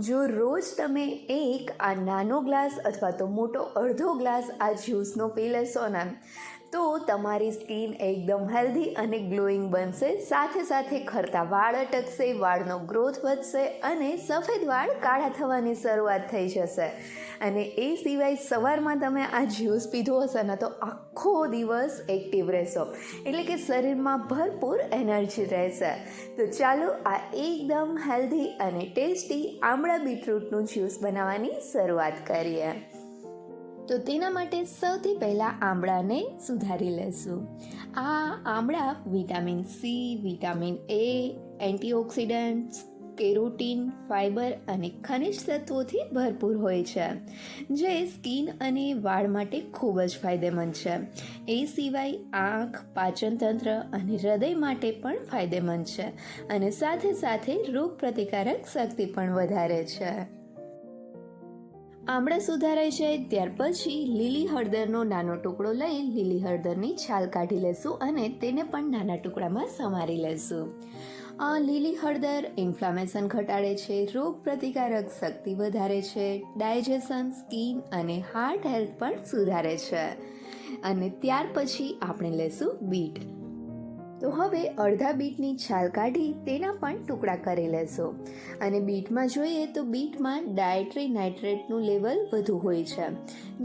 જો રોજ તમે આ નાનો ગ્લાસ અથવા તો મોટો અડધો ગ્લાસ આ જ્યુસનો પી લેશો ને તો તમારી સ્કિન એકદમ હેલ્ધી અને ગ્લોઈંગ બનશે. સાથે સાથે ખરતા વાળ અટકશે, વાળનો ગ્રોથ વધશે અને સફેદ વાળ કાળા થવાની શરૂઆત થઈ જશે. અને એ સિવાય સવારમાં તમે આ જ્યુસ પીધો હશે ને તો આખો દિવસ એક્ટિવ રહેશો, એટલે કે શરીરમાં ભરપૂર એનર્જી રહેશે. તો ચાલો આ એકદમ હેલ્ધી અને ટેસ્ટી આમળા બીટરૂટનું જ્યુસ બનાવવાની શરૂઆત કરીએ. તો તેના માટે સૌથી પહેલાં આમળાને સુધારી લેશું. આ આમળા vitamin C, vitamin A, antioxidants, carotene, fibre અને ખનિજ તત્વોથી ભરપૂર હોય છે, જે સ્કિન અને વાળ માટે ખૂબ જ ફાયદેમંદ છે. એ સિવાય આંખ, પાચનતંત્ર અને હૃદય માટે પણ ફાયદેમંદ છે અને સાથે સાથે રોગપ્રતિકારક શક્તિ પણ વધારે છે. આમળા સુધારાઈ જાય ત્યાર પછી લીલી હળદરનો નાનો ટુકડો લઈ લીલી હળદરની છાલ કાઢી લેશું અને તેને પણ નાના ટુકડામાં સમારી લેશું. લીલી હળદર ઇન્ફ્લામેશન ઘટાડે છે, રોગ પ્રતિકારક શક્તિ વધારે છે, ડાયજેશન, સ્કિન અને હાર્ટ હેલ્થ પણ સુધારે છે. અને ત્યાર પછી આપણે લેશું બીટ. તો હવે અડધા બીટની છાલ કાઢી તેના પણ ટુકડા કરી લેશો. અને બીટમાં જોઈએ તો બીટમાં ડાયટ્રી નાઇટ્રેટનું લેવલ વધુ હોય છે,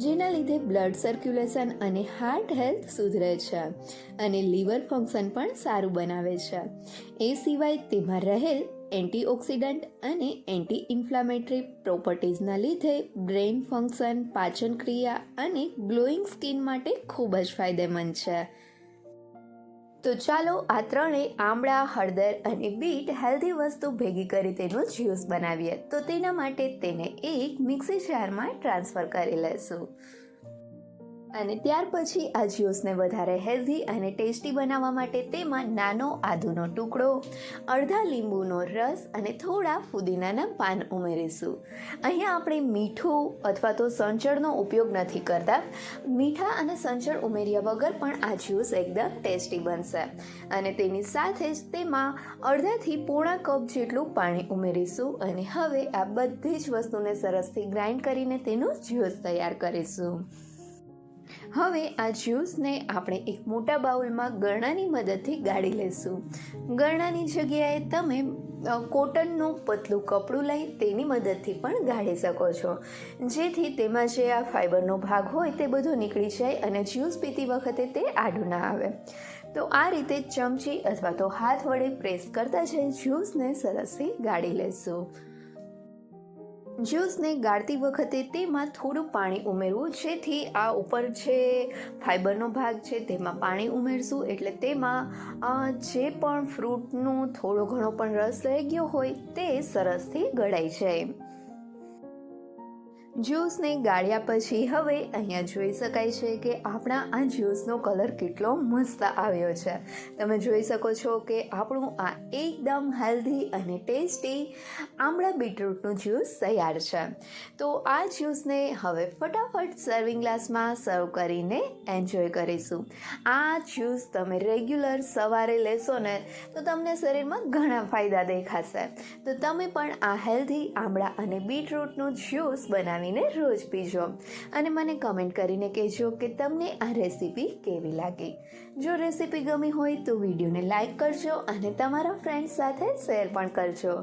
જેના લીધે બ્લડ સર્ક્યુલેશન અને હાર્ટ હેલ્થ સુધરે છે અને લીવર ફંક્શન પણ સારું બનાવે છે. એ સિવાય તેમાં રહેલ એન્ટીઓક્સિડન્ટ અને એન્ટી ઇન્ફ્લામેટરી પ્રોપર્ટીઝના લીધે બ્રેઇન ફંક્શન, પાચન ક્રિયા અને ગ્લોઈંગ સ્કિન માટે ખૂબ જ ફાયદેમંદ છે. તો ચાલો આ ત્રણેય આમળા, હળદર અને બીટ હેલ્ધી વસ્તુ ભેગી કરી તેનું જ્યુસ બનાવીએ. તો તેના માટે તેને એક મિક્સી જારમાં ટ્રાન્સફર કરી લેશું. અને ત્યાર પછી આ જ્યુસને વધારે હેલ્ધી અને ટેસ્ટી બનાવવા માટે તેમાં નાનો આદુનો ટુકડો, અડધા લીંબુનો રસ અને થોડા ફુદીનાના પાન ઉમેરીશું. અહીંયા આપણે મીઠું અથવા તો સંચળનો ઉપયોગ નથી કરતા. મીઠા અને સંચળ ઉમેર્યા વગર પણ આ જ્યુસ એકદમ ટેસ્ટી બનશે. અને તેની સાથે જ તેમાં અડધાથી પોણા કપ જેટલું પાણી ઉમેરીશું અને હવે આ બધી જ વસ્તુને સરસથી ગ્રાઇન્ડ કરીને તેનું જ્યુસ તૈયાર કરીશું. હવે આ જ્યુસને આપણે એક મોટા બાઉલમાં ગરણાની મદદથી ગાળી લેશું. ગરણાની જગ્યાએ તમે કોટનનું પતલું કપડું લઈ તેની મદદથી પણ ગાળી શકો છો, જેથી તેમાં જે આ ફાઇબરનો ભાગ હોય તે બધો નીકળી જાય અને જ્યુસ પીતી વખતે તે આડું ના આવે. તો આ રીતે ચમચી અથવા તો હાથ વડે પ્રેસ કરતા જઈ જ્યુસને સરસથી ગાળી લેશું. જ્યુસને ગાળતી વખતે તેમાં થોડું પાણી ઉમેરવું, જેથી આ ઉપર જે ફાઇબરનો ભાગ છે તેમાં પાણી ઉમેરશું એટલે તેમાં જે પણ ફ્રૂટનો થોડો ઘણો પણ રસ રહી ગયો હોય તે સરસથી ગળાઈ જાય. જ્યુસને ગાળ્યા પછી હવે અહીંયા જોઈ શકાય છે કે આપણા આ જ્યુસનો કલર કેટલો મસ્ત આવ્યો છે. તમે જોઈ શકો છો કે આપણું આ એકદમ હેલ્ધી અને ટેસ્ટી આમળા બીટરૂટનું જ્યુસ તૈયાર છે. તો આ જ્યુસને હવે ફટાફટ સર્વિંગ ગ્લાસમાં સર્વ કરીને એન્જોય કરીશું. આ જ્યુસ તમે રેગ્યુલર સવારે લેશો ને તો તમને શરીરમાં ઘણા ફાયદા દેખાશે. તો તમે પણ આ હેલ્ધી આમળા અને બીટરૂટનું જ્યુસ બનાવી રોજ પીજો અને મને કમેન્ટ કરીને કહેજો કે તમને આ રેસીપી કેવી લાગી. જો રેસીપી ગમી હોય તો વિડીયોને લાઈક કરજો અને તમારા ફ્રેન્ડ્સ સાથે શેર પણ કરજો.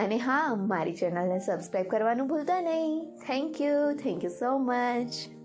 અને હા, મારી ચેનલને સબસ્ક્રાઈબ કરવાનું ભૂલતા નહીં. Thank you so much.